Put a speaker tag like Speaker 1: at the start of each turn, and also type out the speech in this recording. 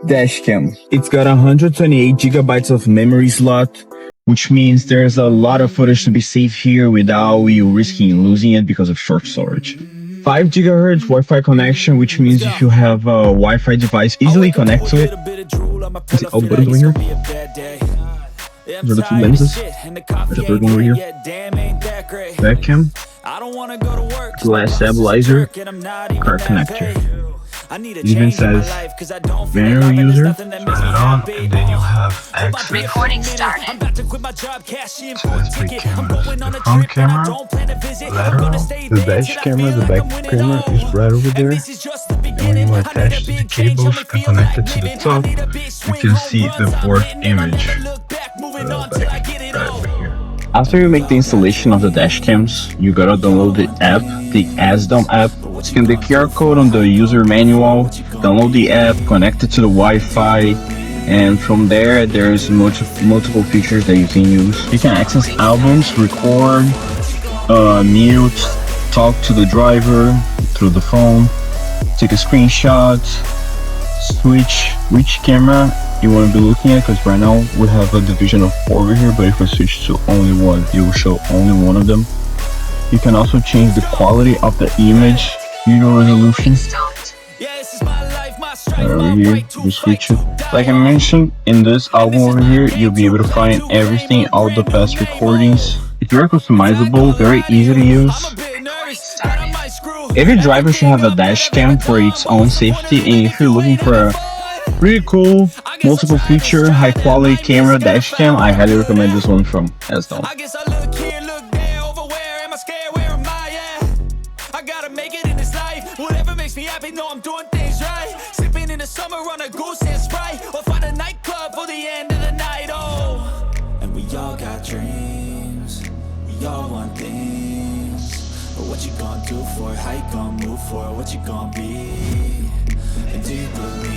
Speaker 1: Dashcam. It's got 128 gigabytes of memory slot, which means there's a lot of footage to be saved here without you risking losing it because of short storage. 5 gigahertz Wi-Fi connection, which means if you have a Wi-Fi device, easily connect to it. Is it output over here? These are the two lenses. There's a third one over here. Webcam, glass stabilizer, card connector. It even says binary user. Turn it on, and then you'll have access.
Speaker 2: Recording started.
Speaker 1: So let's three cameras. The front camera, lateral, the dash camera, the back camera is right over there. And when you attach the cables and connect it to the top, you can see the fourth image. Back, right over here. After you make the installation of the dash cams, you gotta download the app, the ASDOM app. Scan the QR code on the user manual, download the app, connect it to the Wi-Fi, and from there there's multiple features that you can use. You can access albums, record, mute, talk to the driver through the phone, take a screenshot, switch which camera you want to be looking at, because right now we have a division of 4 over here, but if we switch to only one, it will show only one of them. You can also change the quality of the image, video resolution. Over here, you switch it. Like I mentioned, in this album over here, you'll be able to find everything, all the past recordings. It's very customizable, very easy to use. Every driver should have a dash cam for its own safety, and if you're looking for a really cool, multiple feature, high quality camera dash cam, I highly recommend this one from ASDOM.
Speaker 3: Whatever makes me happy, know I'm doing things right. Sipping in the summer on a goose and Sprite, or find a nightclub for the end of the night. Oh, and we all got dreams, we all want things, but what you gonna do for it? How you gonna move for it? What you gonna be? And do you believe